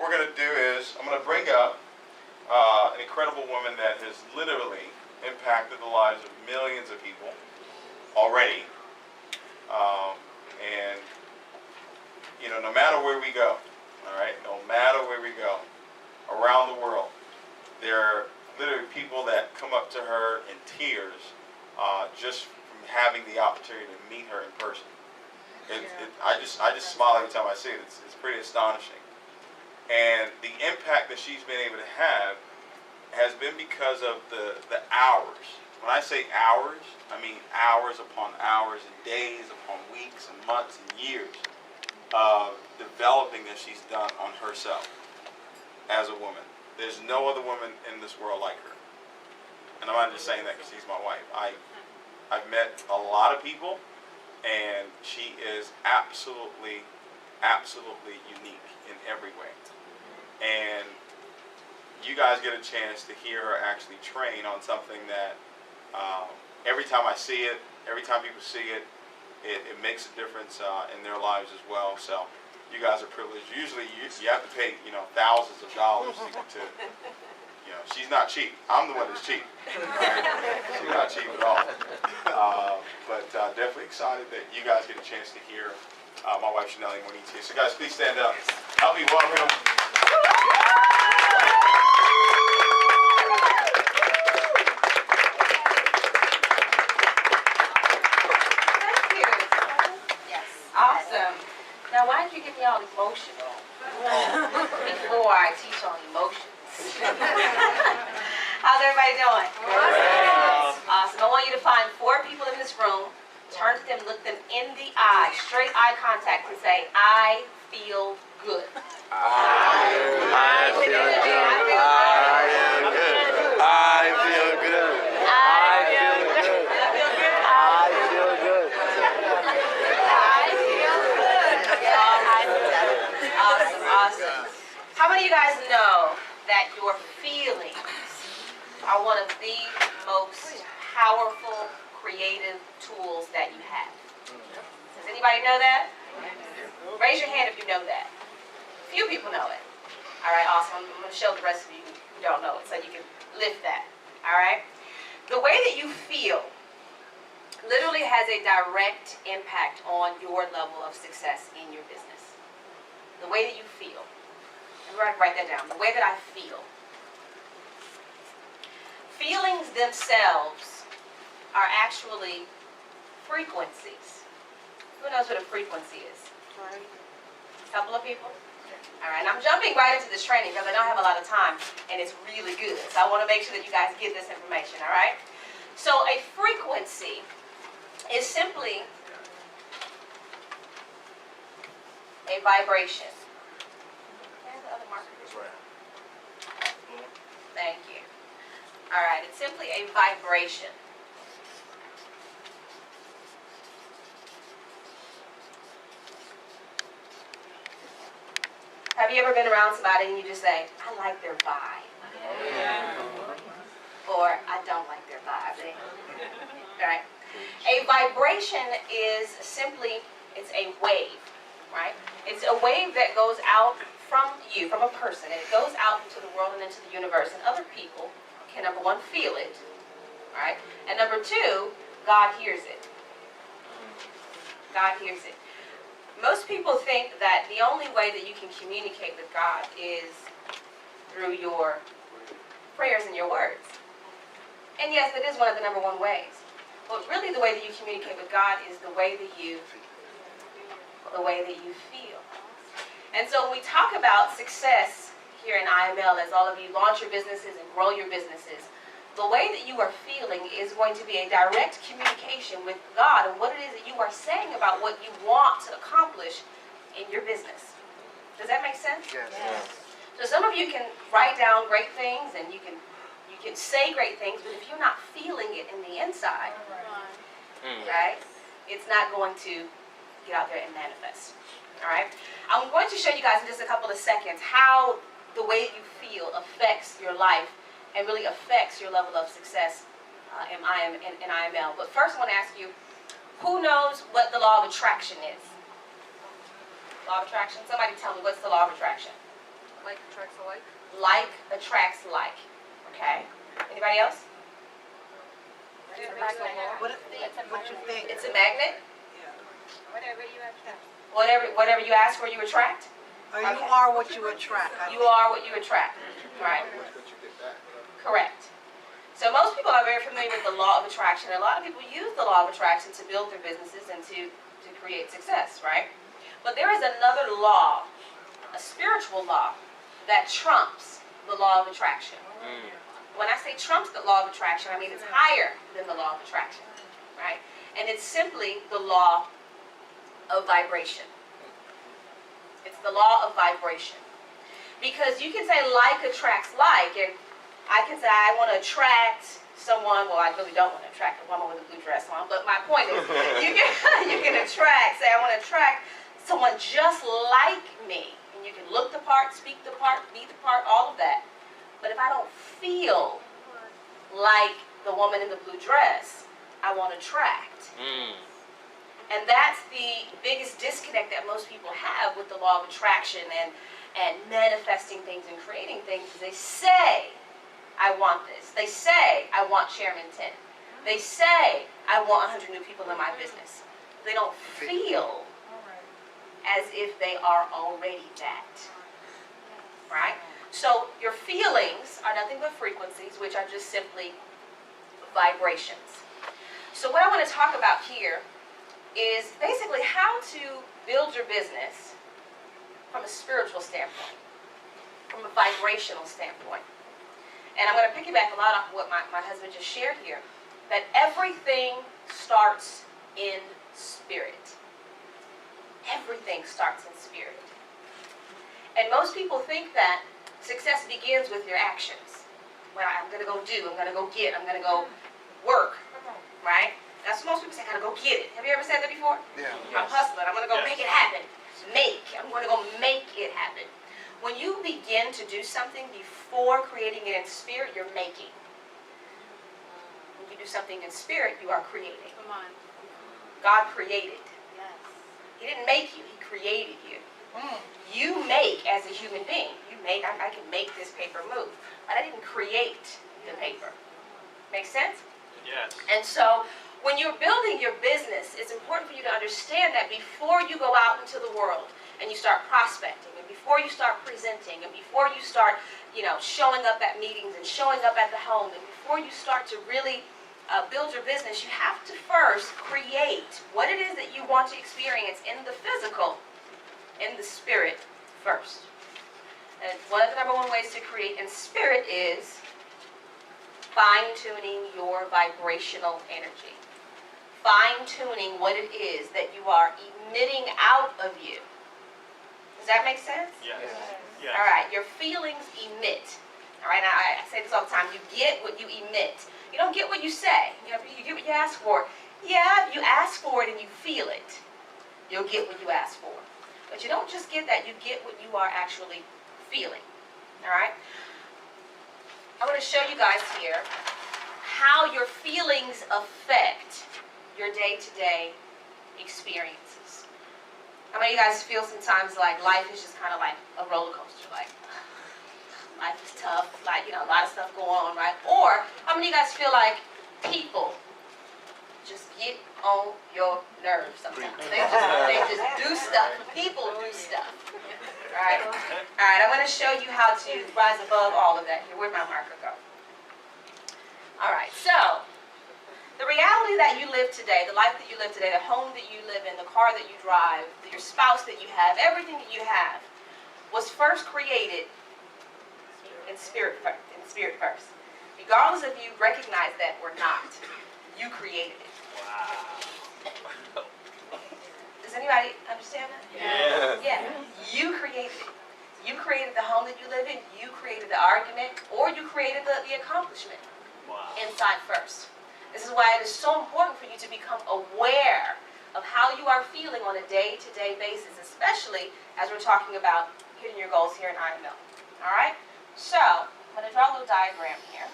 we're going to do is I'm going to bring up an incredible woman that has literally impacted the lives of millions of people already. And, you know, no matter where we go, all right, no matter where we go around the world, there are literally people that come up to her in tears just from having the opportunity to meet her in person. I just smile every time I see it. It's pretty astonishing. And the impact that she's been able to have has been because of the hours. When I say hours, I mean hours upon hours and days upon weeks and months and years of developing that she's done on herself as a woman. There's no other woman in this world like her. And I'm not just saying that because she's my wife. I've met a lot of people, and she is absolutely unique in every way. And you guys get a chance to hear her actually train on something that every time I see it, every time people see it, it makes a difference in their lives as well. So you guys are privileged. Usually you have to pay, you know, thousands of dollars to you know, she's not cheap. I'm the one that's cheap. She's not cheap at all. But definitely excited that you guys get a chance to hear my wife Shanel imonitie. So guys, please stand up. Help me welcome. Now, why did you get me all emotional before I teach on emotions? How's everybody doing? Awesome. I want you to find 4 people in this room, turn to them, look them in the eye, straight eye contact, and say, I feel good. I feel good. I feel good. I feel good. I feel good. Awesome. How many of you guys know that your feelings are one of the most powerful, creative tools that you have? Does anybody know that? Raise your hand if you know that. Few people know it. All right, awesome. I'm going to show the rest of you who don't know it so you can lift that. All right? The way that you feel literally has a direct impact on your level of success in your business. The way that you feel. I'm going to write that down. The way that I feel. Feelings themselves are actually frequencies. Who knows what a frequency is? A couple of people? All right, and I'm jumping right into this training because I don't have a lot of time, and it's really good. So I want to make sure that you guys get this information, all right? So a frequency is simply a vibration. Where's the other marker? Thank you. All right, it's simply a vibration. Have you ever been around somebody and you just say, I like their vibe? Yeah. Or I don't like their vibe. Right? A vibration is simply, it's a wave, right? It's a wave that goes out from you, from a person, and it goes out into the world and into the universe, and other people can, number 1, feel it, right? And number 2, God hears it. God hears it. Most people think that the only way that you can communicate with God is through your prayers and your words. And yes, it is one of the number 1 ways. But really the way that you communicate with God is the way that you feel. And so when we talk about success here in IML, as all of you launch your businesses and grow your businesses, the way that you are feeling is going to be a direct communication with God and what it is that you are saying about what you want to accomplish in your business. Does that make sense? Yes. So some of you can write down great things and you can say great things, but if you're not feeling it in the inside, right, it's not going to get out there and manifest. All right? I'm going to show you guys in just a couple of seconds how the way that you feel affects your life and really affects your level of success in IML. But first I want to ask you, who knows what the law of attraction is? Law of attraction? Somebody tell me, what's the law of attraction? Like attracts alike. Like attracts like. Okay. Anybody else? What you think? It's a magnet. Whatever you attract. Whatever you ask for, you attract. Or you are what you attract. You are what you attract. Right. Correct. So most people are very familiar with the law of attraction. A lot of people use the law of attraction to build their businesses and to create success, right? But there is another law, a spiritual law, that trumps the law of attraction. When I say trumps the law of attraction, I mean it's higher than the law of attraction, right? And it's simply the law of vibration. It's the law of vibration. Because you can say like attracts like, and I can say I want to attract someone, well I really don't want to attract a woman with a blue dress on, but my point is you can attract, say I want to attract someone just like me. And you can look the part, speak the part, be the part, all of that. But if I don't feel like the woman in the blue dress, I won't attract. And that's the biggest disconnect that most people have with the law of attraction and manifesting things and creating things. They say, I want this. They say, I want Chairman 10. They say, I want 100 new people in my business. They don't feel as if they are already that. Right? So your feelings are nothing but frequencies, which are just simply vibrations. So what I want to talk about here is basically how to build your business from a spiritual standpoint, from a vibrational standpoint. And I'm going to piggyback a lot off what my husband just shared here, that everything starts in spirit. Everything starts in spirit. And most people think that success begins with your actions. Well, I'm going to go do, I'm going to go get, I'm going to go work, right? That's what most people say, I got to go get it. Have you ever said that before? Yeah. I'm hustling, I'm going to go make it happen. I'm going to go make it happen. When you begin to do something before creating it in spirit, you're making. When you do something in spirit, you are creating. Come on. God created. Yes. He didn't make you, He created you. You make as a human being. You make, I can make this paper move, but I didn't create the paper. Make sense? Yes. And so when you're building your business, it's important for you to understand that before you go out into the world and you start prospecting, and before you start presenting, and before you start, showing up at meetings and showing up at the home, and before you start to really build your business, you have to first create what it is that you want to experience in the physical, in the spirit first. And one of the number one ways to create in spirit is fine-tuning your vibrational energy. Fine-tuning what it is that you are emitting out of you. Does that make sense? Yes. All right, your feelings emit. All right, now I say this all the time. You get what you emit. You don't get what you say. You get what you ask for. Yeah, if you ask for it and you feel it, you'll get what you ask for. But you don't just get that. You get what you are actually feeling. All right? I want to show you guys here how your feelings affect your day-to-day experiences. How many of you guys feel sometimes like life is just kind of like a roller coaster? Like, life is tough, like, a lot of stuff going on, right? Or how many of you guys feel like people just get on your nerves sometimes? They just do stuff. People do stuff. All right? All right, I'm going to show you how to rise above all of that here. Where'd my marker go? All right, so the reality that you live today, the life that you live today, the home that you live in, the car that you drive, your spouse that you have, everything that you have was first created in spirit first. Regardless if you recognize that or not, you created it. Wow. Does anybody understand that? Yeah. You created it. You created the home that you live in. You created the argument, or you created the accomplishment. Wow. Inside first. This is why it is so important for you to become aware of how you are feeling on a day-to-day basis, especially as we're talking about hitting your goals here in IML. All right? So, I'm going to draw a little diagram here.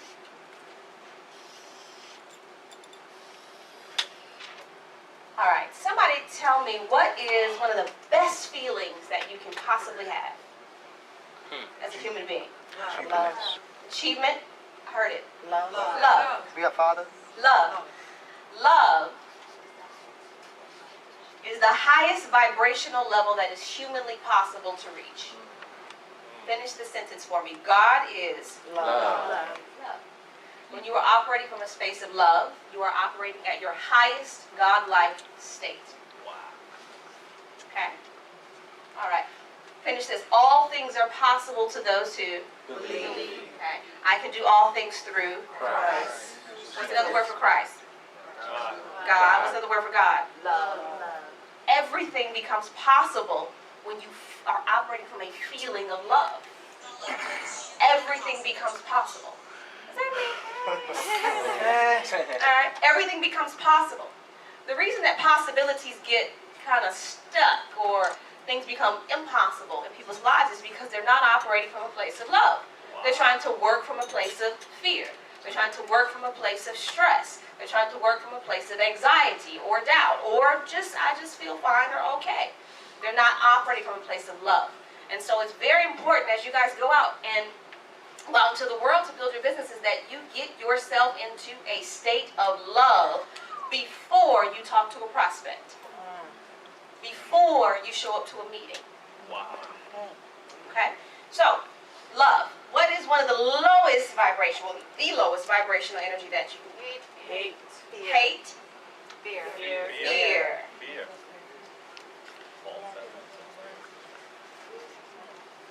All right, somebody tell me what is one of the best feelings that you can possibly have human being? Love. Achievement, I heard it. Love. Love. We got Father. Love. Love is the highest vibrational level that is humanly possible to reach. Finish the sentence for me. God is Love. love. When you are operating from a space of love, you are operating at your highest God-like state. Okay? All right. Finish this. All things are possible to those who believe. Okay. I can do all things through Christ. What's another word for Christ? God. What's another word for God? Love. Everything becomes possible when you are operating from a feeling of love. Everything becomes possible. Does that mean? All right. Everything becomes possible. The reason that possibilities get kind of stuck or things become impossible in people's lives is because they're not operating from a place of love. They're trying to work from a place of fear. They're trying to work from a place of stress. They're trying to work from a place of anxiety or doubt or I just feel fine or okay. They're not operating from a place of love. And so it's very important as you guys go out and go out into the world to build your businesses that you get yourself into a state of love before you talk to a prospect. Before you show up to a meeting. Okay? So, love. What is one of the lowest vibrational, the lowest vibrational energy that you can Hate. hate? Fear. Fear.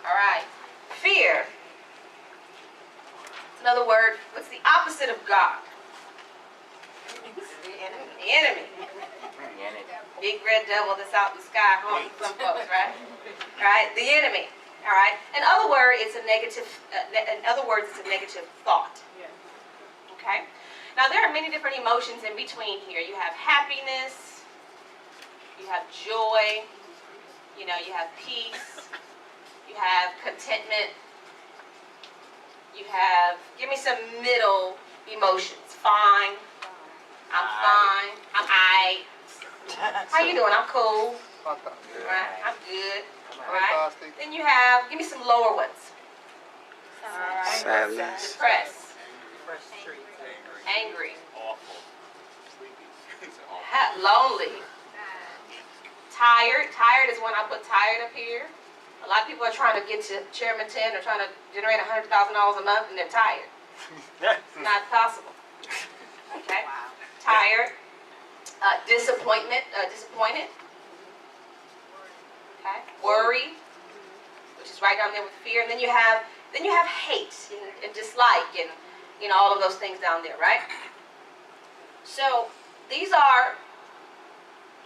All right. Fear. It's another word. What's the opposite of God? The enemy. Big red devil that's out in the sky haunting some folks, right? Right? The enemy. All right. In other words, it's a negative. It's a negative thought. Okay. Now there are many different emotions in between here. You have happiness. You have joy. You have peace. You have contentment. You have. Give me some middle emotions. Fine. I'm fine. I'm aight. How you doing? I'm cool. Right? I'm good. Right? Then you have, give me some lower ones. Sadness. Depressed. Angry. Lonely. Tired. Tired is when I put tired up here. A lot of people are trying to get to Chairman 10 or trying to generate $100,000 a month and they're tired. It's not possible. Okay? Tired. Disappointed. Okay. Worry, which is right down there with fear, and then you have hate and dislike and all of those things down there, right? So these are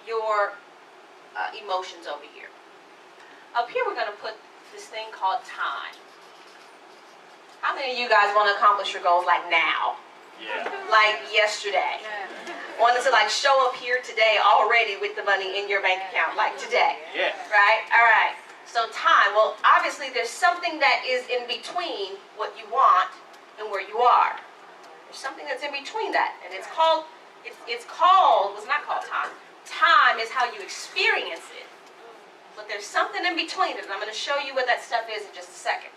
your emotions over here. Up here we're going to put this thing called time. How many of you guys want to accomplish your goals like now? Like yesterday? Wanted to show up here today already with the money in your bank account, like today. Right? All right. So time. Well, obviously there's something that is in between what you want and where you are. There's something that's in between that, and it's not called time. Time is how you experience it. But there's something in between it, and I'm going to show you what that stuff is in just a second.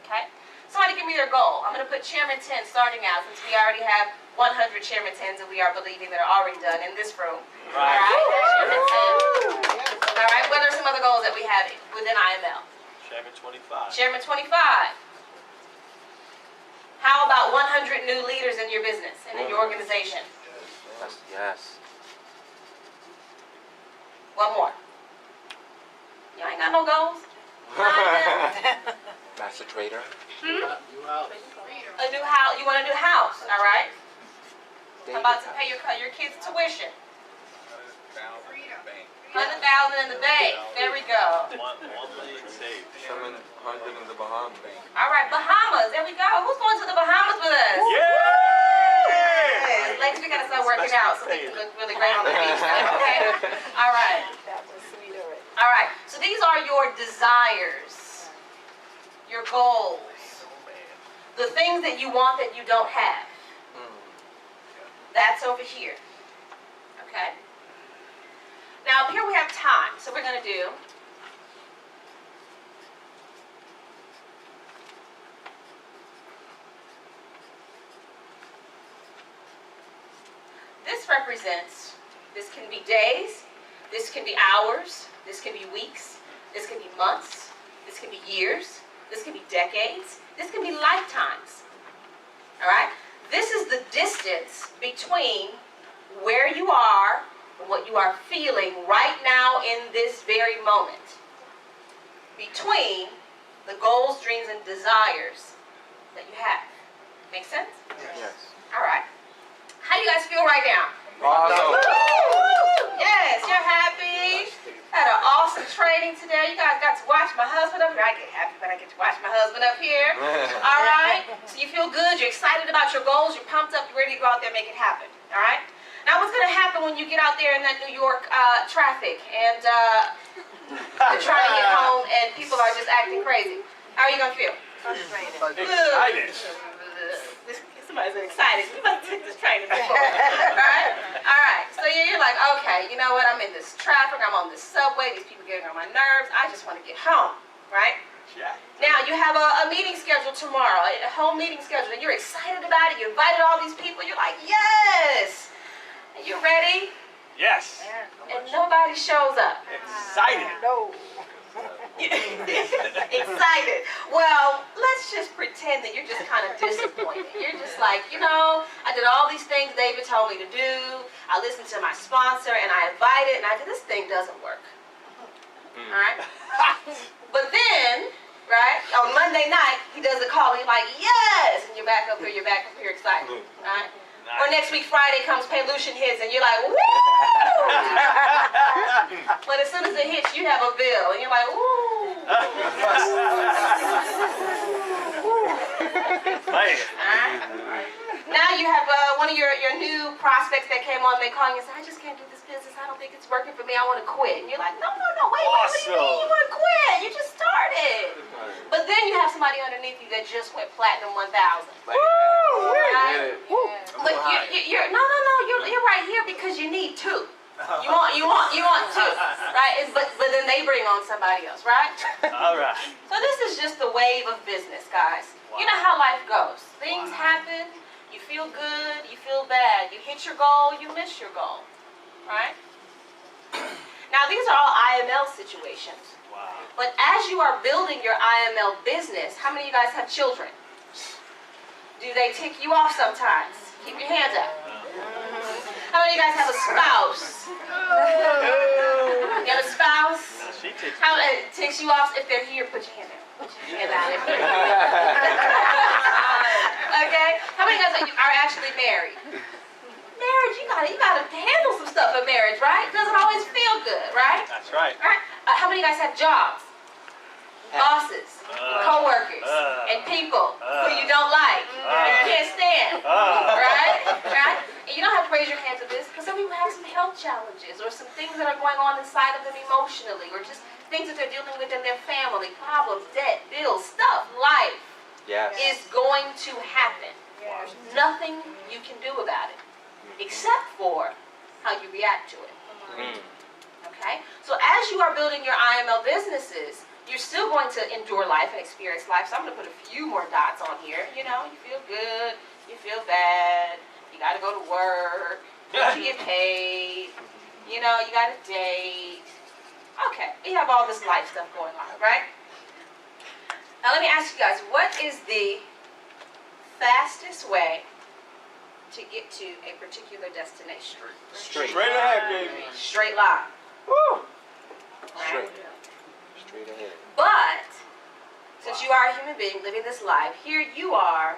Okay? Somebody give me their goal. I'm going to put Chairman 10 starting out, since we already have 100 Chairman 10s that we are believing that are already done in this room. Right. All right? Chairman 10. All right? What are some other goals that we have within IML? Chairman 25. Chairman 25. How about 100 new leaders in your business and in your organization? Yes. One more. You ain't got no goals? Master trader. A new house. You want a new house, all right? How about to pay your kids' tuition? 100,000 in the bank. There we go. 1 million saved. 700 in the Bahamas. All right, Bahamas. There we go. Who's going to the Bahamas with us? Yeah! Ladies, we gotta start working out so we can look really great on the beach. Okay. All right. All right. So these are your desires, your goals, the things that you want that you don't have. That's over here. Okay. Now up here we have time. So we're gonna do this represents, this can be days, this can be hours, this can be weeks, this can be months, this can be years, this can be decades, this can be lifetimes. All right? This is the distance between where you are and what you are feeling right now in this very moment. Between the goals, dreams, and desires that you have. Make sense? Yes. All right. How do you guys feel right now? Awesome. Woo! Yes, you're happy. Had an awesome training today. You guys got to watch my husband up here. I get happy when I get to watch my husband up here. All right? So you feel good. You're excited about your goals. You're pumped up. You're ready to go out there and make it happen. All right? Now, what's going to happen when you get out there in that New York traffic and you're trying to get home and people are just acting crazy? How are you going to feel? Excited. Somebody's excited. You must take this training before. All right. So you're like, okay, you know what? I'm in this traffic. I'm on this subway. These people getting on my nerves. I just want to get home. Right? Yeah. Now you have a meeting scheduled tomorrow, a home meeting scheduled, and you're excited about it. You invited all these people. You're like, yes. And you're ready, Yes. and nobody shows up. Excited. Excited. Well, let's just pretend that you're just kind of disappointed. You're just like, you know, I did all these things David told me to do. I listened to my sponsor and I invited, and I did, this thing doesn't work. All right? But then, right, on Monday night, he does a call, and you're like, yes! And you're back up here excited. All right? Or next week, Friday comes, Paylution hits, and you're like, woo! But as soon as it hits, you have a bill, and you're like, ooh. Alright? Now you have one of your new prospects that came on, they call you and say, I just can't do this business, I don't think it's working for me, I want to quit. And you're like, no, wait, what do you mean you want to quit? You just started. But then you have somebody underneath you that just went platinum 1,000. Right? But you're right here because you need two. You want two, right? But then they bring on somebody else, right? All right. So this is just the wave of business, guys. You know how life goes. Things happen. You feel good. You feel bad. You hit your goal. You miss your goal, right? Now these are all IML situations. Wow. But as you are building your IML business, how many of you guys have children? Do they tick you off sometimes? Keep your hands up. How many of you guys have a spouse? You have a spouse? She takes. How it ticks you off if they're here? Put your hand out. Put your hand out. Okay? How many of you guys are actually married? Marriage, you gotta handle some stuff in marriage, right? It doesn't always feel good, right? That's right. Right? How many of you guys have jobs? Bosses, co-workers, and people who you don't like, and you can't stand, right? And you don't have to raise your hand to this, because some people have some health challenges, or some things that are going on inside of them emotionally, or just things that they're dealing with in their family, problems, debt, bills, stuff, life is going to happen. There's nothing you can do about it, except for how you react to it. Okay? So as you are building your IML businesses, you're still going to endure life and experience life. So I'm going to put a few more dots on here. You know, you feel good, you feel bad, you got to go to work, you get paid, you know, you got to date. Okay, we have all this life stuff going on, right? Now let me ask you guys, what is the fastest way to get to a particular destination? Straight ahead, baby. Straight line. Woo. Right? Straight ahead. But, since you are a human being living this life, here you are,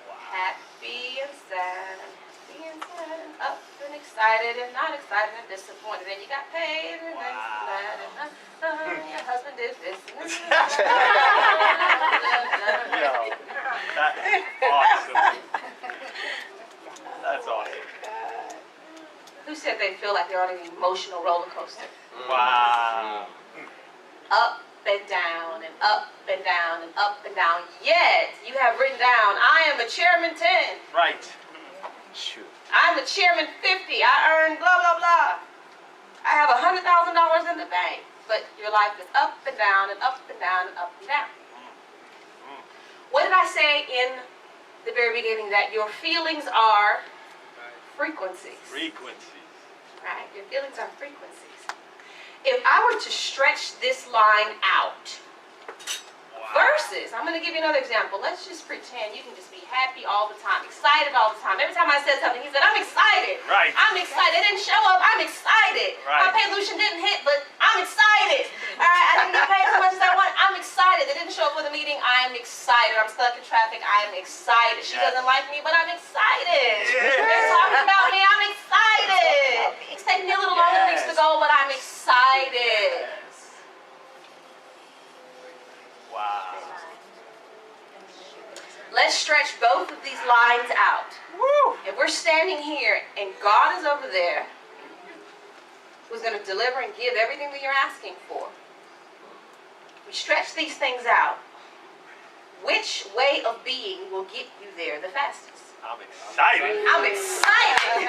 happy and sad, and up and excited and not excited and disappointed. And you got paid and then glad and your husband did this. Yo, that's awesome. That's awesome. Who said they feel like they're on an emotional roller coaster? Wow. Up and down and up and down and up and down. Yet, you have written down, I am a chairman 10. Right. Shoot. I'm a chairman 50. I earn blah, blah, blah. I have $100,000 in the bank. But your life is up and down and up and down and up and down. What did I say in the very beginning? That your feelings are frequencies. Frequencies. Right? Your feelings are frequencies. If I were to stretch this line out, versus, I'm going to give you another example. Let's just pretend you can just be happy all the time, excited all the time. Every time I said something, he said, I'm excited. Right. I'm excited. It didn't show up. I'm excited. Right. My Paylution didn't hit, but I'm excited. All right, I didn't get paid as much as I want. I'm excited. They didn't show up for the meeting. I am excited. I'm stuck in traffic. I am excited. She doesn't like me, but I'm excited. They're talking about me. I'm excited. It's taking me a little longer than weeks to go, but I'm excited. Wow. Let's stretch both of these lines out. Woo. If we're standing here and God is over there, who's going to deliver and give everything that you're asking for, we stretch these things out. Which way of being will get you there the fastest? I'm excited. I'm excited.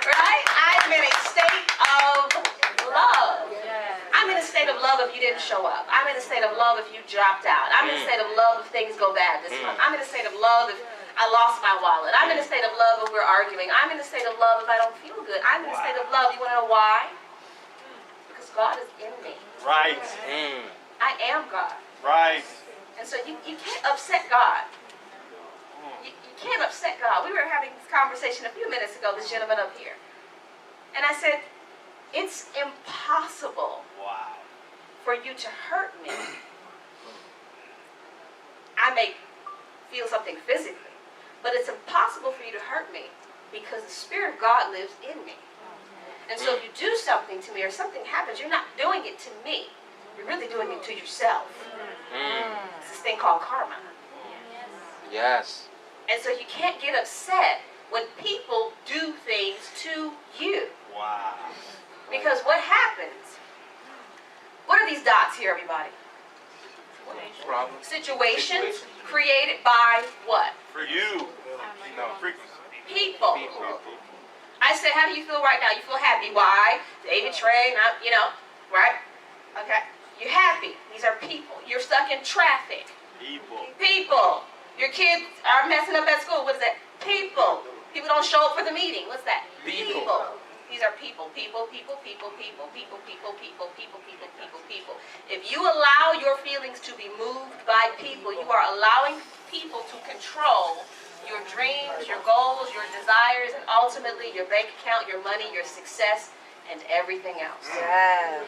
Right? I'm in a state of love. I'm in a state of love if you didn't show up. I'm in a state of love if you dropped out. I'm in a state of love if things go bad this month. I'm in a state of love if I lost my wallet. I'm in a state of love if we're arguing. I'm in a state of love if I don't feel good. I'm in a state of love. You want to know why? Because God is in me. Right. I am God. Right. And so you can't upset God. You can't upset God. We were having this conversation a few minutes ago, this gentleman up here. And I said, it's impossible Wow. for you to hurt me. I may feel something physically, but it's impossible for you to hurt me because the Spirit of God lives in me. And so if you do something to me or something happens, you're not doing it to me. You're really doing it to yourself. It's this thing called karma. Yes. And so you can't get upset when people do things to you. Wow. Because what happens? What are these dots here, everybody? Problem. Situations created by what? For you. No, frequency. People. I said, how do you feel right now? You feel happy. Why? David Trey, not, right? Okay. You're happy. These are people. You're stuck in traffic. People. People. Your kids are messing up at school. What is that? People. People don't show up for the meeting. What's that? People. These are people. People. If you allow your feelings to be moved by people, you are allowing people to control your dreams, your goals, your desires, and ultimately your bank account, your money, your success, and everything else. Yes.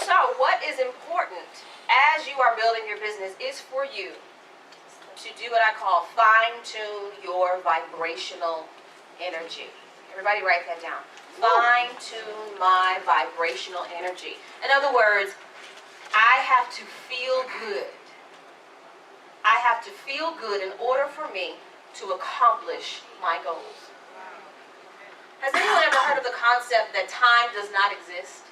So what is important as you are building your business is for you to do what I call fine-tune your vibrational energy. Everybody write that down. Fine-tune my vibrational energy. In other words, I have to feel good. I have to feel good in order for me to accomplish my goals. Has anyone ever heard of the concept that time does not exist?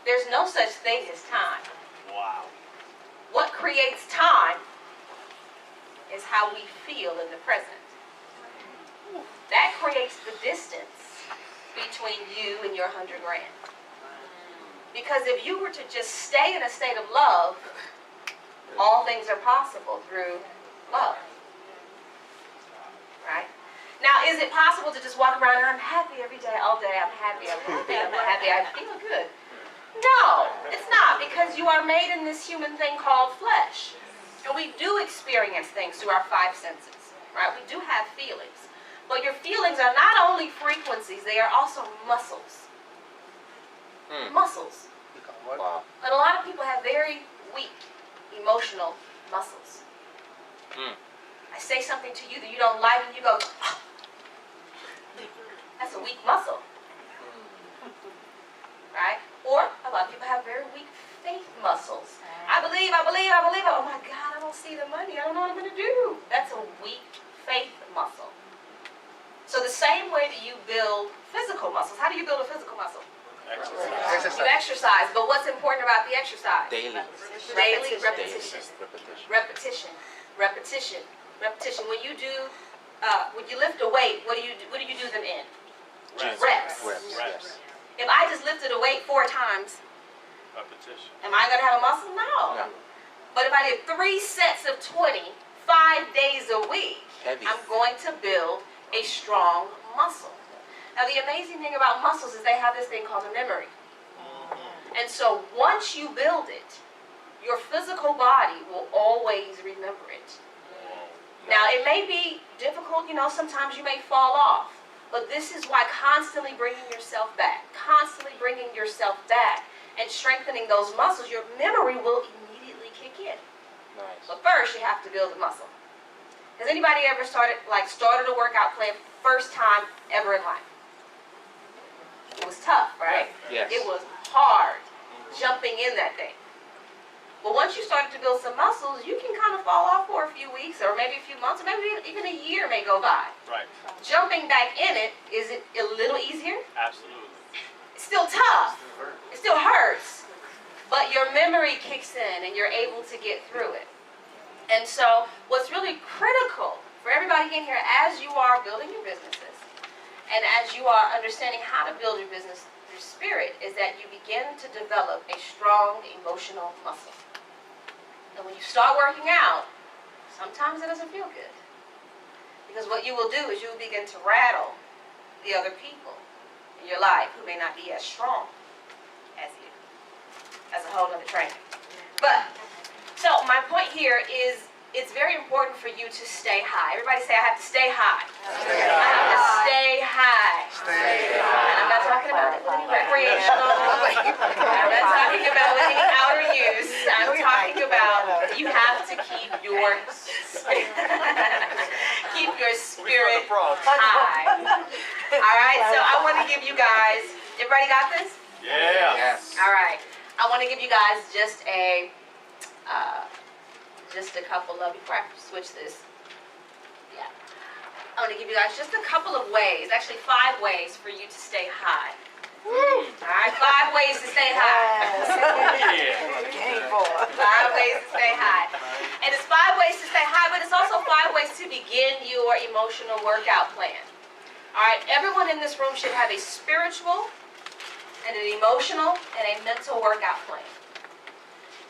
There's no such thing as time. Wow. What creates time is how we feel in the present. That creates the distance between you and your 100 grand. Because if you were to just stay in a state of love, all things are possible through love. Right? Now, is it possible to just walk around and I'm happy every day, all day, I'm happy, I'm happy, I'm happy, I feel good? No, it's not, because you are made in this human thing called flesh. And we do experience things through our five senses, right? We do have feelings. But your feelings are not only frequencies, they are also muscles. Muscles. Wow. But a lot of people have very weak emotional muscles. I say something to you that you don't like and you go, "Ah." That's a weak muscle. Right? Or a lot of people have very weak faith muscles. I believe. Oh my God, I don't see the money. I don't know what I'm going to do. That's a weak faith muscle. So the same way that you build physical muscles, how do you build a physical muscle? You exercise. But what's important about the exercise? Daily. Daily repetition. Repetition. Repetition. When you do, when you lift a weight, what do you do them in? Reps. Yes. If I just lifted a weight 4 times, Repetition. am I going to have a muscle? No. But if I did 3 sets of 20, 5 days a week, Heavy. I'm going to build a strong muscle. Now, the amazing thing about muscles is they have this thing called a memory. And so once you build it, your physical body will always remember it. Now, it may be difficult, sometimes you may fall off. But this is why constantly bringing yourself back and strengthening those muscles, your memory will immediately kick in. Nice. But first, you have to build the muscle. Has anybody ever started a workout plan first time ever in life? It was tough, right? Yes. It was hard jumping in that thing. But once you started to build some muscles, you can kind of fall off for a few weeks or maybe a few months or maybe even a year may go by. Right. Jumping back in it, is it a little easier? Absolutely. It's still tough. It still hurts. But your memory kicks in and you're able to get through it. And so what's really critical for everybody in here as you are building your businesses and as you are understanding how to build your business through spirit is that you begin to develop a strong emotional muscle. And when you start working out, sometimes it doesn't feel good. Because what you will do is you will begin to rattle the other people in your life who may not be as strong as you. That's a whole other training. But, so my point here is it's very important for you to stay high. Everybody say, I have to stay high. I have to stay high. And I'm not talking about any recreational. I'm not talking about any outer use. I'm talking about you have to keep your spirit high. All right, so I want to give you guys, everybody got this? Yeah. Yes. All right, I want to give you guys just a couple of, before I switch this, I want to give you guys just a couple of ways, actually 5 ways for you to stay high. All right, 5 ways to stay high. 5 ways to stay high. And it's 5 ways to stay high, but it's also 5 ways to begin your emotional workout plan. All right, everyone in this room should have a spiritual and an emotional and a mental workout plan.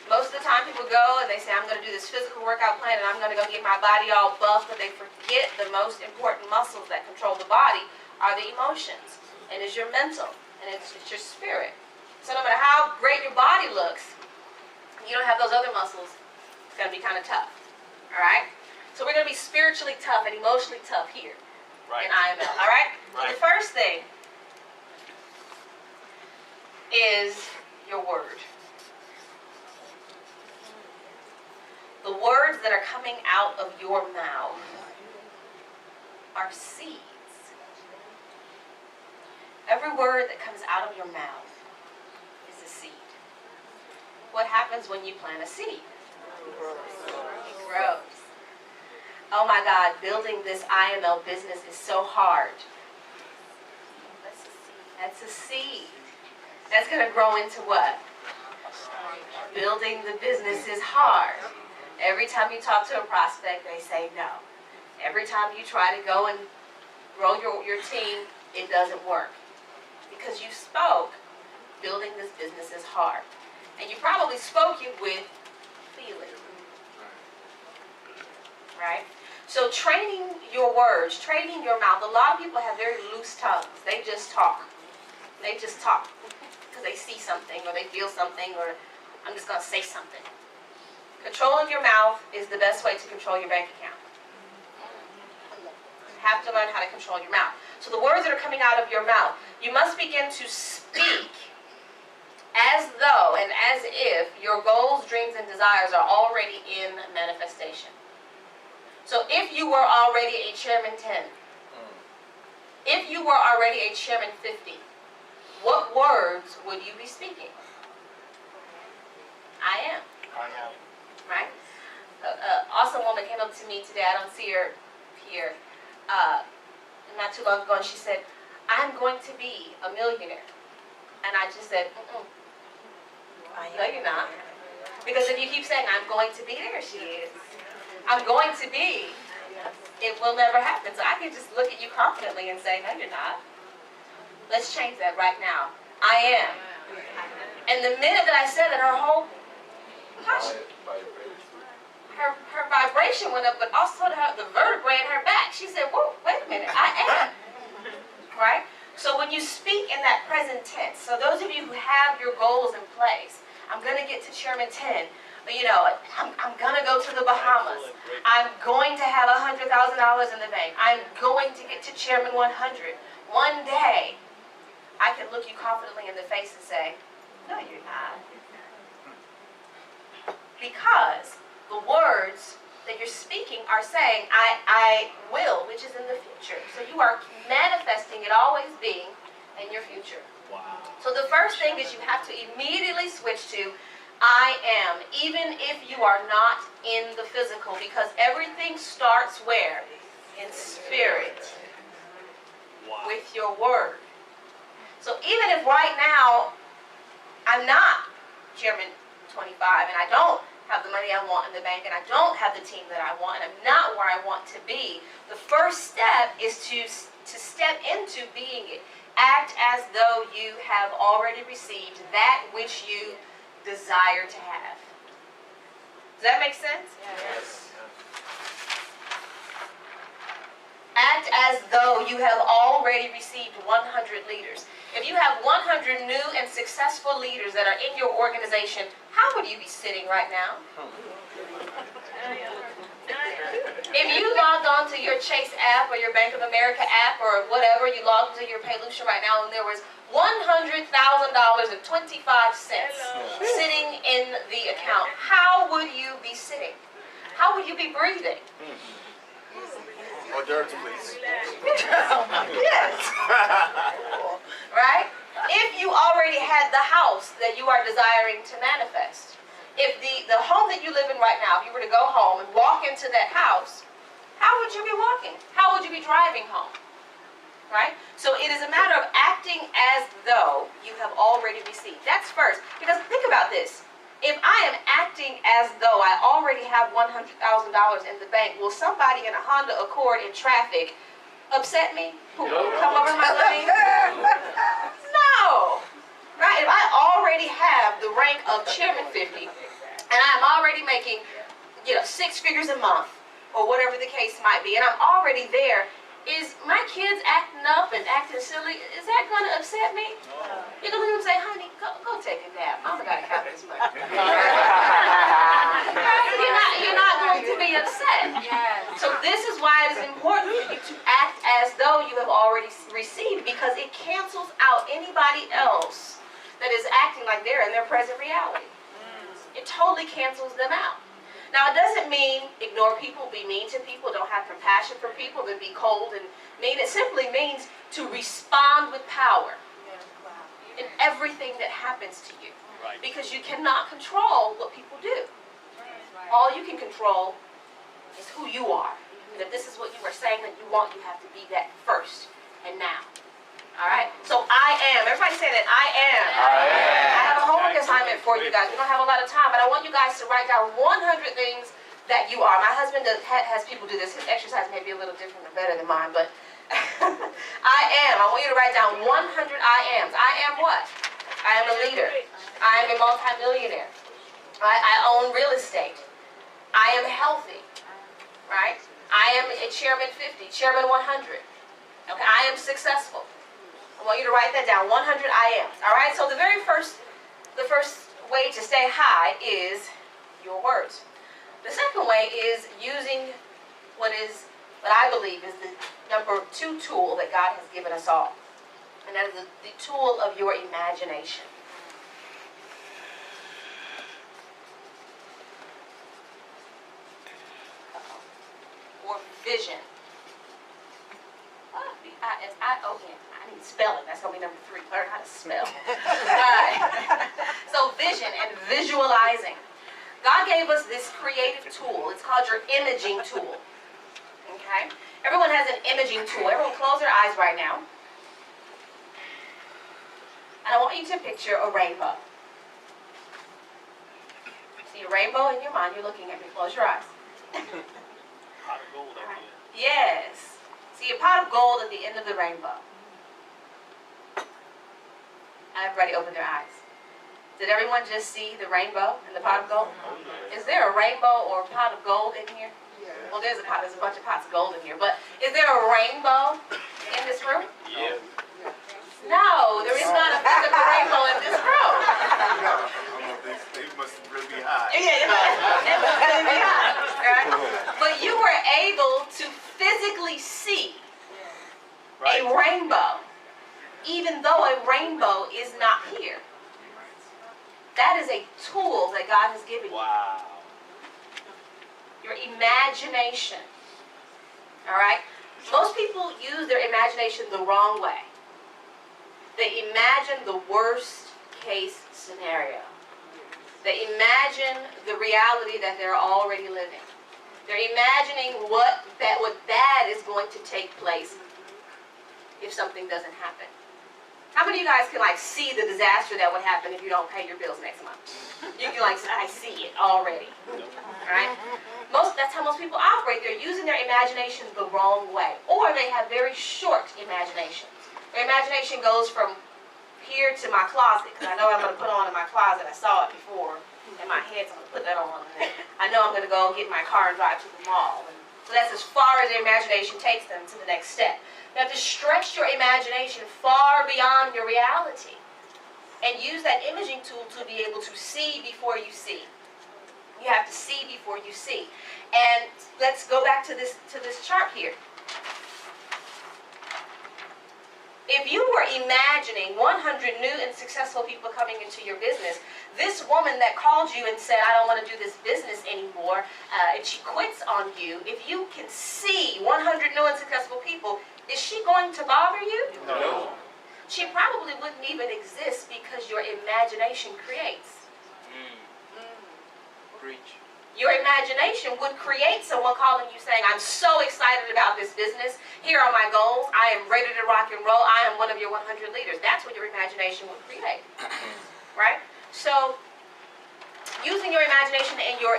Most of the time people go and they say, I'm going to do this physical workout plan and I'm going to go get my body all buff, but they forget the most important muscles that control the body are the emotions. And it's your mental and it's your spirit. So no matter how great your body looks, you don't have those other muscles, it's going to be kind of tough. All right? So we're going to be spiritually tough and emotionally tough here in IML. All right? So the first thing is your word. The words that are coming out of your mouth are seeds. Every word that comes out of your mouth is a seed. What happens when you plant a seed? It grows. Oh my God, building this IML business is so hard. That's a seed. That's going to grow into what? Building the business is hard. Every time you talk to a prospect, they say no. Every time you try to go and grow your team, it doesn't work. Because you spoke, building this business is hard. And you probably spoke it with feeling. Right? So training your words, training your mouth. A lot of people have very loose tongues. They just talk. They just talk because they see something or they feel something or I'm just going to say something. Controlling your mouth is the best way to control your bank account. You have to learn how to control your mouth. So the words that are coming out of your mouth, you must begin to speak as though and as if your goals, dreams, and desires are already in manifestation. So if you were already a chairman 10, if you were already a chairman 50, what words would you be speaking? I am. Right? An awesome woman came up to me today. I don't see her here. Not too long ago, and she said, I'm going to be a millionaire. And I just said, no, you're not. Because if you keep saying, I'm going to be, there she is. I'm going to be, it will never happen. So I can just look at you confidently and say, no, you're not. Let's change that right now. I am. And the minute that I said that, her whole Gosh, her vibration went up, but also the vertebrae in her back. She said, whoa, wait a minute, I am. Right? So when you speak in that present tense, so those of you who have your goals in place, I'm going to get to Chairman 10. You know, I'm going to go to the Bahamas. I'm going to have $100,000 in the bank. I'm going to get to Chairman 100. One day, I can look you confidently in the face and say, no, you're not. Because the words that you're speaking are saying, I will, which is in the future. So you are manifesting it always being in your future. Wow. So the first thing is you have to immediately switch to I am, even if you are not in the physical, because everything starts where? In spirit. Wow. With your word. So even if right now I'm not Chairman 25 and I don't have the money I want in the bank and I don't have the team that I want and I'm not where I want to be, the first step is to step into being it. Act as though you have already received that which you desire to have. Does that make sense? Yes. Act as though you have already received 100 leaders. If you have 100 new and successful leaders that are in your organization, how would you be sitting right now? If you logged on to your Chase app or your Bank of America app or whatever, you logged into your Paylution right now and there was $100,000.25 sitting in the account, how would you be sitting? How would you be breathing? Hors d'oeuvres, please. Yes. Right? If you already had the house that you are desiring to manifest, if the home that you live in right now, if you were to go home and walk into that house, how would you be walking? How would you be driving home? Right? So it is a matter of acting as though you have already received. That's first. Because think about this. If I am acting as though I already have $100,000 in the bank, will somebody in a Honda Accord in traffic upset me? Who come over my lane? No. Right? If I already have the rank of Chairman 50, and I'm already making, 6 figures a month, or whatever the case might be, and I'm already there, is my kids acting up and acting silly, is that going to upset me? You're going to look and say, honey, go take a nap. Mama got to count this money. You're not going to be upset. So this is why it is important for you to act as though you have already received, because it cancels out anybody else that is acting like they're in their present reality. It totally cancels them out. Now, it doesn't mean ignore people, be mean to people, don't have compassion for people, then be cold and mean. It simply means to respond with power in everything that happens to you. Right. Because you cannot control what people do. All you can control is who you are. And if this is what you are saying that you want, you have to be that first and now. All right? So I am. Everybody say that. I am. I have a homework assignment for you guys. We don't have a lot of time, but I want you guys to write down 100 things that you are. My husband has people do this. His exercise may be a little different and better than mine, but I am. I want you to write down 100 I ams. I am what? I am a leader. I am a multimillionaire. I own real estate. I am healthy. Right? I am a Chairman 50, Chairman 100. Okay? I am successful. I want you to write that down, 100 I ams. All right? So the first way to stay high is your words. The second way is using what I believe is the number 2 tool that God has given us all. And that is the tool of your imagination. Or vision. V-I-S-I-O-N. I need spelling. That's going to be number 3. Learn how to spell. Alright. So vision and visualizing. God gave us this creative tool. It's called your imaging tool. Okay? Everyone has an imaging tool. Everyone close their eyes right now. And I want you to picture a rainbow. See a rainbow in your mind. You're looking at me. Close your eyes. Pot of gold at the end. Yes. See a pot of gold at the end of the rainbow. Everybody open their eyes. Did everyone just see the rainbow and the pot of gold? Is there a rainbow or a pot of gold in here? Well, there's a bunch of pots of gold in here, but is there a rainbow in this room? Yeah. No, there is not a physical rainbow in this room. They must really be high. Yeah, it was really behind, right? But you were able to physically see a rainbow, even though a rainbow is not here. That is a tool that God has given you. Wow. Your imagination. All right? Most people use their imagination the wrong way. They imagine the worst case scenario. They imagine the reality that they're already living. They're imagining what bad is going to take place if something doesn't happen. How many of you guys can see the disaster that would happen if you don't pay your bills next month? You can I see it already. Right? That's how most people operate. They're using their imagination the wrong way. Or they have very short imaginations. Their imagination goes from here to my closet, because I know what I'm going to put on in my closet. I saw it before in my head, so I'm going to put that on. And then I know I'm going to go get in my car and drive to the mall. And so that's as far as their imagination takes them to the next step. You have to stretch your imagination far beyond your reality and use that imaging tool to be able to see before you see. You have to see before you see. And let's go back to this chart here. If you were imagining 100 new and successful people coming into your business, this woman that called you and said, I don't want to do this business anymore, and she quits on you, if you can see 100 new and successful people, is she going to bother you? No. She probably wouldn't even exist because your imagination creates. Preach. Your imagination would create someone calling you saying, I'm so excited about this business. Here are my goals. I am ready to rock and roll. I am one of your 100 leaders. That's what your imagination would create. Right? So, using your imagination and your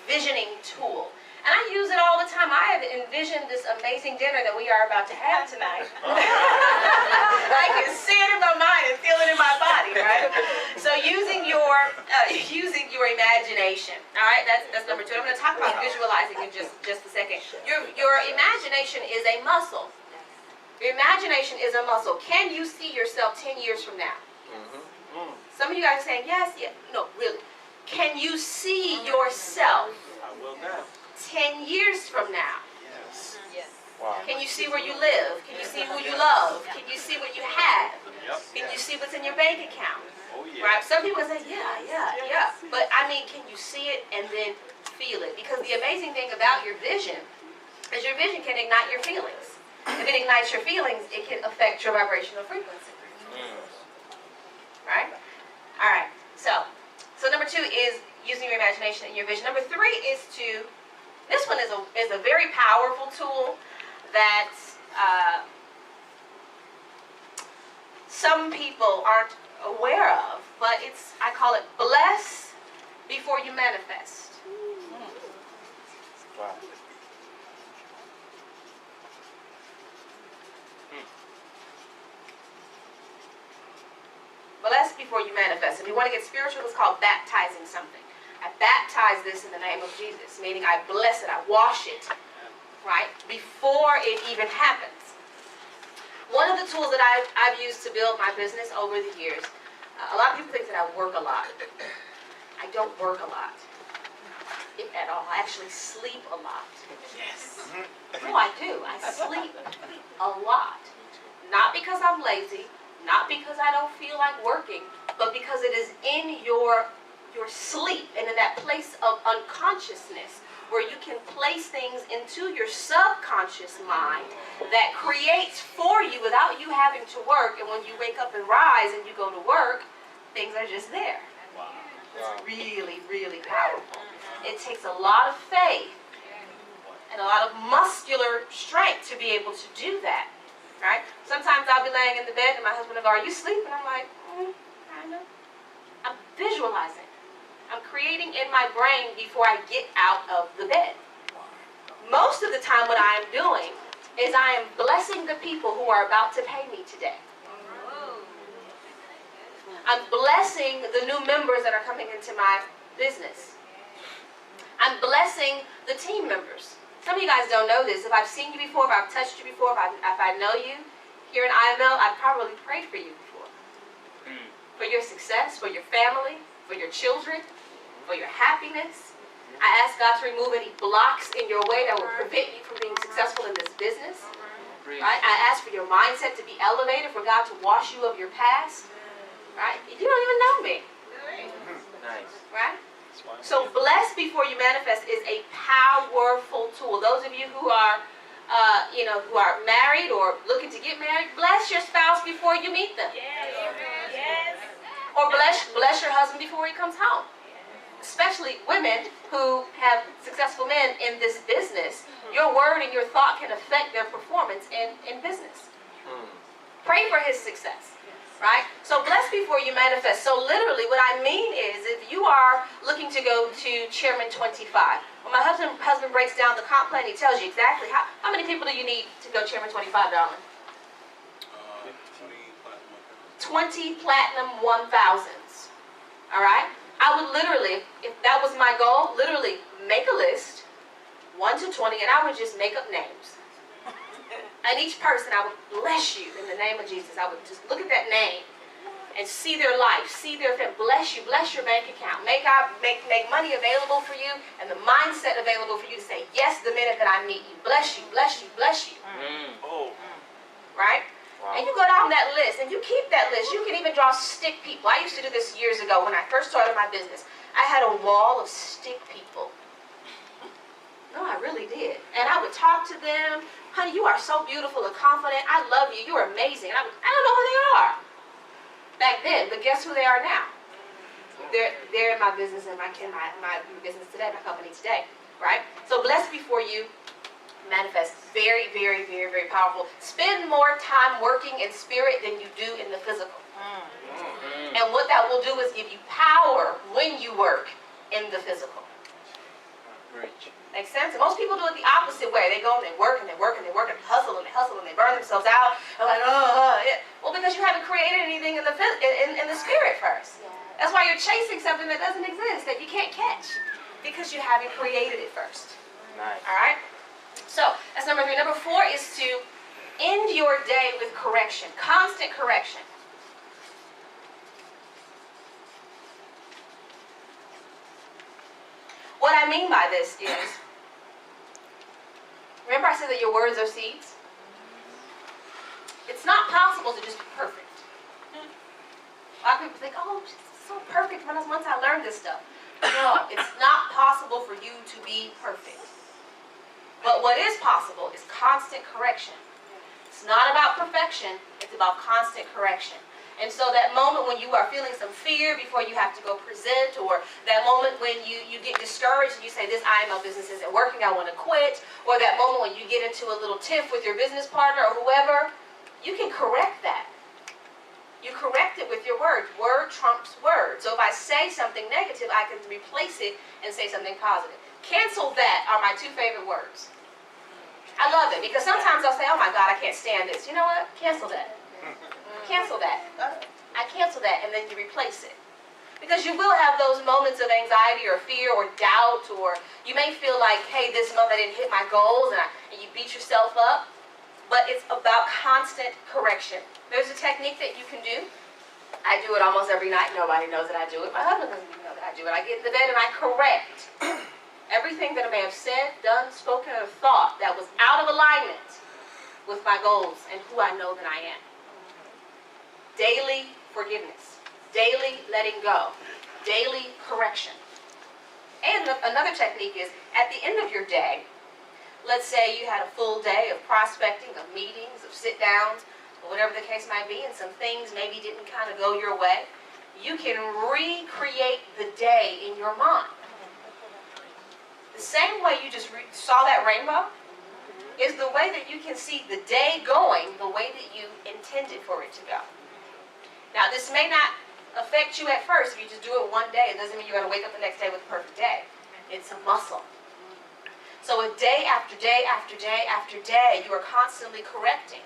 visioning tool. And I use it all the time. I have envisioned this amazing dinner that we are about to have tonight. I can see it in my mind and feel it in my body, right? So using your imagination, all right? That's number 2. I'm going to talk about visualizing in just a second. Your imagination is a muscle. Your imagination is a muscle. Can you see yourself 10 years from now? Some of you guys are saying yes, no, really. Can you see yourself I will now. 10 years from now? Yes. Wow. Can you see where you live? Can you see who you love? Can you see what you have? Yep. Can you see what's in your bank account? Oh yeah. Right? Some people say, yeah. But I mean, can you see it and then feel it? Because the amazing thing about your vision is your vision can ignite your feelings. If it ignites your feelings, it can affect your vibrational frequency. Right? All right. So number 2 is using your imagination and your vision. Number 3 is this one is a very powerful tool that some people aren't aware of, but I call it bless before you manifest. Wow. Bless before you manifest. If you want to get spiritual, it's called baptizing something. I baptize this in the name of Jesus, meaning I bless it, I wash it, right, before it even happens. One of the tools that I've used to build my business over the years, a lot of people think that I work a lot. I don't work a lot, if at all. I actually sleep a lot. Yes. No, I do. I sleep a lot. Not because I'm lazy, not because I don't feel like working, but because it is in your sleep and in that place of unconsciousness where you can place things into your subconscious mind that creates for you without you having to work. And when you wake up and rise and you go to work, things are just there. It's really, really powerful. It takes a lot of faith and a lot of muscular strength to be able to do that. Right? Sometimes I'll be laying in the bed and my husband will go, are you sleeping? I'm like, kind of. I'm visualizing. I'm creating in my brain before I get out of the bed. Most of the time what I am doing is I am blessing the people who are about to pay me today. I'm blessing the new members that are coming into my business. I'm blessing the team members. Some of you guys don't know this. If I've seen you before, if I've touched you before, if I know you here in IML, I've probably prayed for you before. For your success, for your family, for your children, for your happiness. I ask God to remove any blocks in your way that will prevent you from being successful in this business. Right? I ask for your mindset to be elevated, for God to wash you of your past. Right? You don't even know me. Nice. Right? So bless before you manifest is a powerful tool. Those of you who are, who are married or looking to get married, bless your spouse before you meet them. Yes. Or bless your husband before he comes home. Especially women who have successful men in this business. Your word and your thought can affect their performance in business. Pray for his success. Right? So bless before you manifest. So literally what I mean is if you are looking to go to Chairman 25, when my husband breaks down the comp plan, he tells you exactly how many people do you need to go Chairman 25, darling? 20 platinum 1000s. All right? I would literally, if that was my goal, literally make a list, 1 to 20, and I would just make up names. And each person, I would bless you in the name of Jesus. I would just look at that name and see their life, see their family. Bless you, bless your bank account. Make money available for you and the mindset available for you to say yes the minute that I meet you. Bless you, bless you, bless you. Right? Wow. And you go down that list and you keep that list. You can even draw stick people. I used to do this years ago when I first started my business. I had a wall of stick people. No, I really did. And I would talk to them. Honey, you are so beautiful and confident. I love you. You're amazing. And I don't know who they are back then, but guess who they are now? They're in my business and my business today, my company today, right? So blessed before you manifest. Very, very, very, very powerful. Spend more time working in spirit than you do in the physical. And what that will do is give you power when you work in the physical. Makes sense? And most people do it the opposite way. They go and they work and they work and they work and hustle and they burn themselves out. And like, yeah. Well, because you haven't created anything in the spirit first. That's why you're chasing something that doesn't exist, that you can't catch, because you haven't created it first. Nice. All right? So that's number 3. Number 4 is to end your day with correction, constant correction. What I mean by this is, remember I said that your words are seeds? It's not possible to just be perfect. A lot of people think, oh, it's so perfect once I learned this stuff. No, it's not possible for you to be perfect. But what is possible is constant correction. It's not about perfection, it's about constant correction. And so that moment when you are feeling some fear before you have to go present, or that moment when you get discouraged and you say, this IML business isn't working, I want to quit, or that moment when you get into a little tiff with your business partner or whoever, you can correct that. You correct it with your word. Word trumps word. So if I say something negative, I can replace it and say something positive. Cancel that are my 2 favorite words. I love it because sometimes I'll say, oh my God, I can't stand this. You know what? Cancel that. Cancel that. I cancel that, and then you replace it. Because you will have those moments of anxiety or fear or doubt, or you may feel like, hey, this month I didn't hit my goals, and you beat yourself up. But it's about constant correction. There's a technique that you can do. I do it almost every night. Nobody knows that I do it. My husband doesn't even know that I do it. I get in the bed and I correct everything that I may have said, done, spoken, or thought that was out of alignment with my goals and who I know that I am. Daily forgiveness, daily letting go, daily correction. And another technique is, at the end of your day, let's say you had a full day of prospecting, of meetings, of sit-downs, or whatever the case might be, and some things maybe didn't kind of go your way, you can recreate the day in your mind. The same way you just saw that rainbow is the way that you can see the day going the way that you intended for it to go. Now, this may not affect you at first. If you just do it one day, it doesn't mean you're going to wake up the next day with a perfect day. It's a muscle. So if day after day after day after day, you are constantly correcting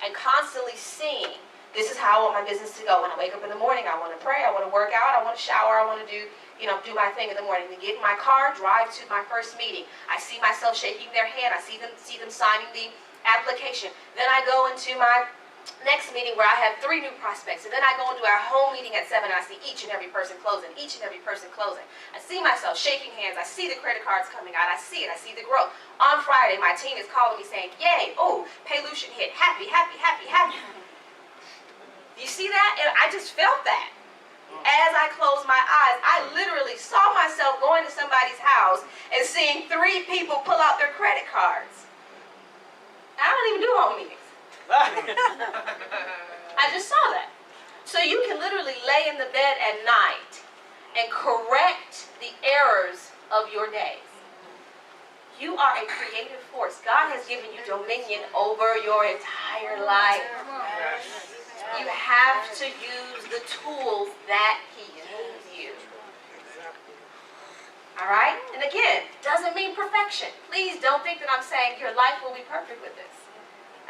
and constantly seeing This is how I want my business to go. When I wake up in the morning, I want to pray, I want to work out, I want to shower, I want to do my thing in the morning. Then get in my car, drive to my first meeting. I see myself shaking their hand. I see them signing the application. Then I go into my next meeting where I have 3 new prospects. And then I go into our home meeting at 7 and I see each and every person closing, each and every person closing. I see myself shaking hands. I see the credit cards coming out. I see it. I see the growth. On Friday, my team is calling me saying, yay, oh, Paylution hit. Happy, happy, happy, happy. You see that? And I just felt that. As I closed my eyes, I literally saw myself going to somebody's house and seeing 3 people pull out their credit cards. I don't even do home meetings. I just saw that. So you can literally lay in the bed at night and correct the errors of your days. You are a creative force. God has given you dominion over your entire life. You have to use the tools that He gave you. All right? And again, doesn't mean perfection. Please don't think that I'm saying your life will be perfect with this.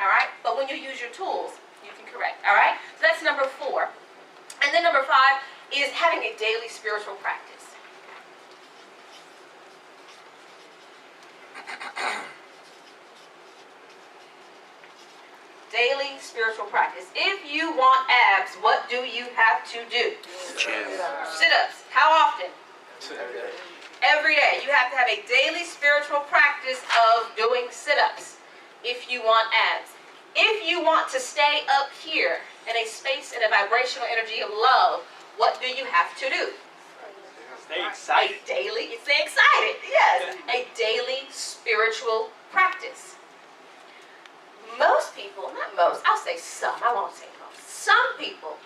All right? But when you use your tools, you can correct. All right? So that's number 4. And then number 5 is having a daily spiritual practice. Daily spiritual practice. If you want abs, what do you have to do? Sit-ups. How often? Every day. You have to have a daily spiritual practice of doing sit-ups if you want abs. If you want to stay up here in a space and a vibrational energy of love, what do you have to do? Stay excited. Stay excited, yes. A daily spiritual practice. Most people, not most, I'll say some, I won't say most. Some people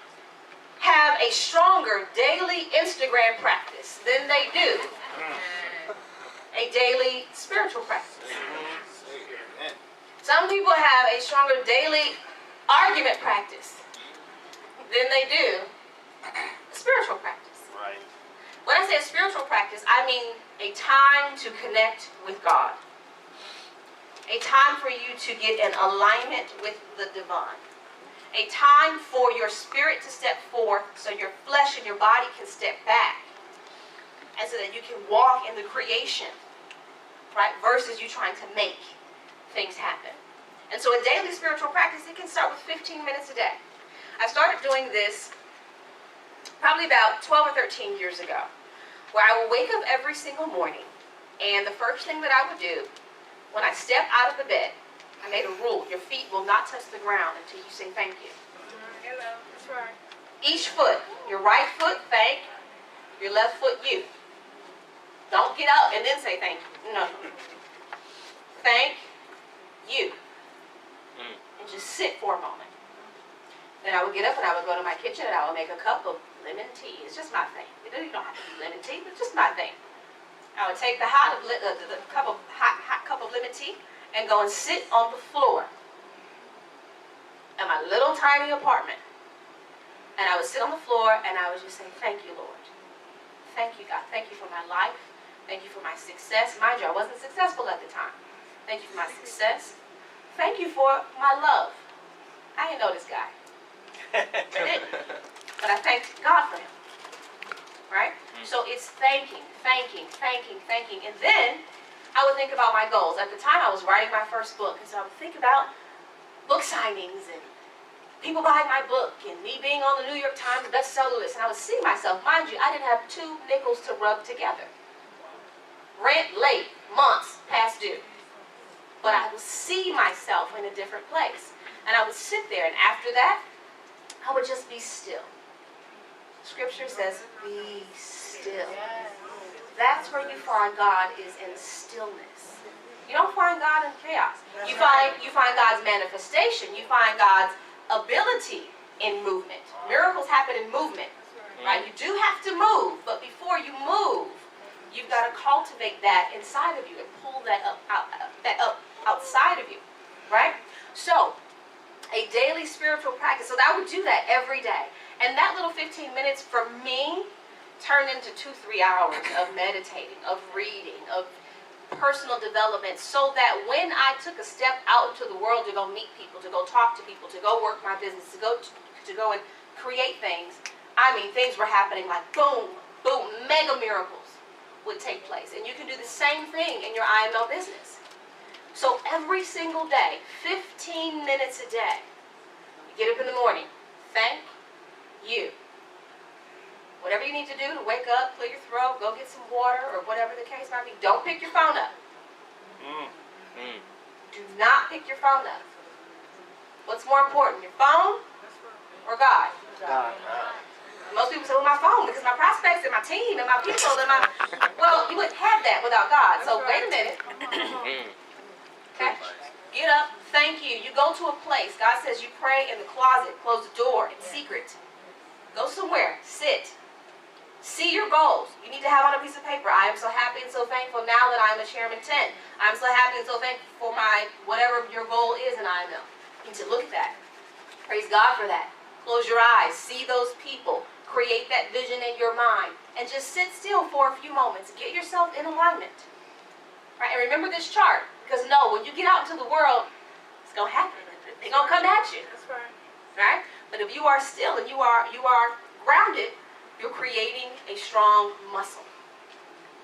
have a stronger daily Instagram practice than they do a daily spiritual practice. Some people have a stronger daily argument practice than they do a spiritual practice. Right. When I say a spiritual practice, I mean a time to connect with God. A time for you to get in alignment with the divine. A time for your spirit to step forth so your flesh and your body can step back. And so that you can walk in the creation, right? Versus you trying to make things happen. And so a daily spiritual practice, it can start with 15 minutes a day. I started doing this probably about 12 or 13 years ago, where I would wake up every single morning, and the first thing that I would do, when I step out of the bed, I made a rule. Your feet will not touch the ground until you say thank you. Hello, that's right. Each foot, your right foot, thank, your left foot, you. Don't get up and then say thank you. No. Thank you. And just sit for a moment. Then I would get up and I would go to my kitchen and I would make a cup of lemon tea. It's just my thing. You don't have to be lemon tea, but just my thing. I would take the hot cup of lemon tea and go and sit on the floor in my little tiny apartment. And I would sit on the floor and I would just say, thank you, Lord. Thank you, God. Thank you for my life. Thank you for my success. Mind you, I wasn't successful at the time. Thank you for my success. Thank you for my love. I didn't know this guy. I didn't. But I thanked God for him. Right? So it's thanking. And then I would think about my goals. At the time, I was writing my first book. And so I would think about book signings and people buying my book and me being on the New York Times bestseller list. And I would see myself. Mind you, I didn't have 2 nickels to rub together. Rent late, months past due. But I would see myself in a different place. And I would sit there. And after that, I would just be still. Scripture says, be still. That's where you find God is in stillness. You don't find God in chaos. You find God's manifestation. You find God's ability in movement. Miracles happen in movement. Right? You do have to move, but before you move, you've got to cultivate that inside of you and pull that up outside of you. Right? So, a daily spiritual practice. So I would do that every day. And that little 15 minutes for me turned into 2-3 hours of meditating, of reading, of personal development, so that when I took a step out into the world to go meet people, to go talk to people, to go work my business, to to go and create things, I mean, things were happening like boom, boom, mega miracles would take place. And you can do the same thing in your IML business. So every single day, 15 minutes a day, you get up in the morning, thank you. Whatever you need to do to wake up, clear your throat, go get some water, or whatever the case might be, don't pick your phone up. Do not pick your phone up. What's more important, your phone or God? God. Most people say, well, my phone, because my prospects and my team and my people and my... Well, you wouldn't have that without God. So wait a minute. Okay? Get up. Thank you. You go to a place. God says you pray in the closet. Close the door in secret. Go somewhere. Sit. See your goals. You need to have on a piece of paper. I am so happy and so thankful now that I am a Chairman 10. I'm so happy and so thankful for my, whatever your goal is in IML. You need to look at that. Praise God for that. Close your eyes. See those people. Create that vision in your mind. And just sit still for a few moments. Get yourself in alignment. Right? And remember this chart. Because no, when you get out into the world, it's going to happen. They're going to come at you. That's right. Right? But if you are still and you are grounded, you're creating a strong muscle.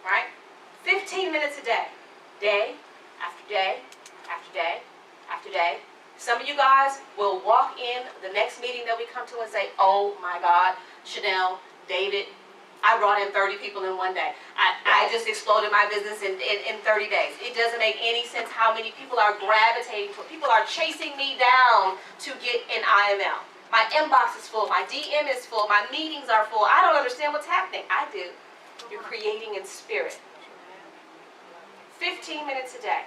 Right? 15 minutes a day. Day after day after day after day. Some of you guys will walk in the next meeting that we come to and say, oh my God, Shanel, David, I brought in 30 people in one day. I just exploded my business in 30 days. It doesn't make any sense how many people are gravitating to it. People are chasing me down to get an IML. My inbox is full. My DM is full. My meetings are full. I don't understand what's happening. I do. You're creating in spirit. 15 minutes a day.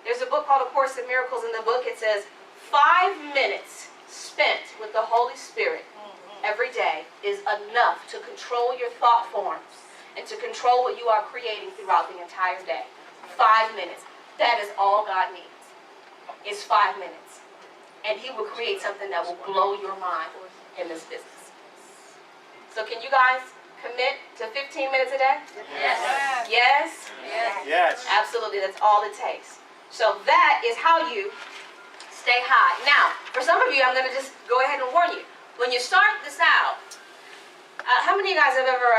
There's a book called A Course in Miracles. In the book it says 5 minutes spent with the Holy Spirit every day is enough to control your thought forms and to control what you are creating throughout the entire day. 5 minutes. That is all God needs. Is 5 minutes. And He will create something that will blow your mind in this business. So can you guys commit to 15 minutes a day? Yes. Yes? Yes. Absolutely. That's all it takes. So that is how you stay high. Now, for some of you, I'm going to just go ahead and warn you. When you start this out, how many of you guys have ever,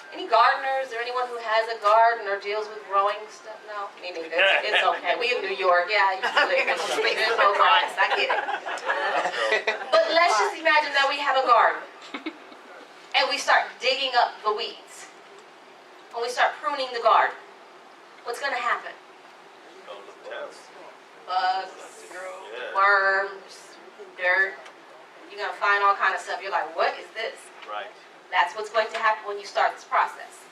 any gardeners or anyone who has a garden or deals with growing stuff? No? Me neither. It's okay. We in New York. Yeah, I used to live in there's no grass. I get it. But let's just imagine that we have a garden. And we start digging up the weeds. And we start pruning the garden. What's going to happen? Bugs, worms, dirt. You're going to find all kind of stuff. You're like, what is this? Right. That's what's going to happen when you start this process.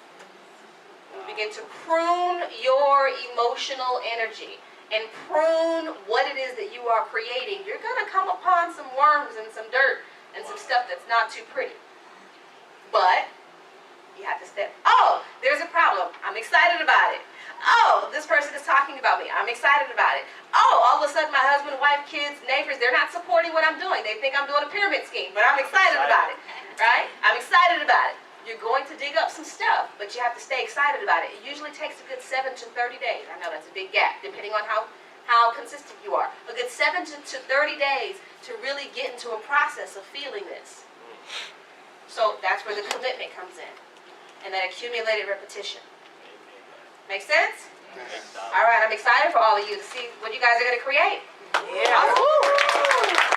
You begin to prune your emotional energy and prune what it is that you are creating. You're going to come upon some worms and some dirt and some stuff that's not too pretty. But you have to step, oh, there's a problem. I'm excited about it. Oh, this person is talking about me. I'm excited about it. Oh, all of a sudden my husband, wife, kids, neighbors, they're not supporting what I'm doing. They think I'm doing a pyramid scheme, but I'm excited about it, right? I'm excited about it. You're going to dig up some stuff, but you have to stay excited about it. It usually takes a good 7 to 30 days. I know that's a big gap, depending on how consistent you are. A good 7 to 30 days to really get into a process of feeling this. So that's where the commitment comes in, and that accumulated repetition. Make sense? All right, I'm excited for all of you to see what you guys are going to create. Yeah. Awesome.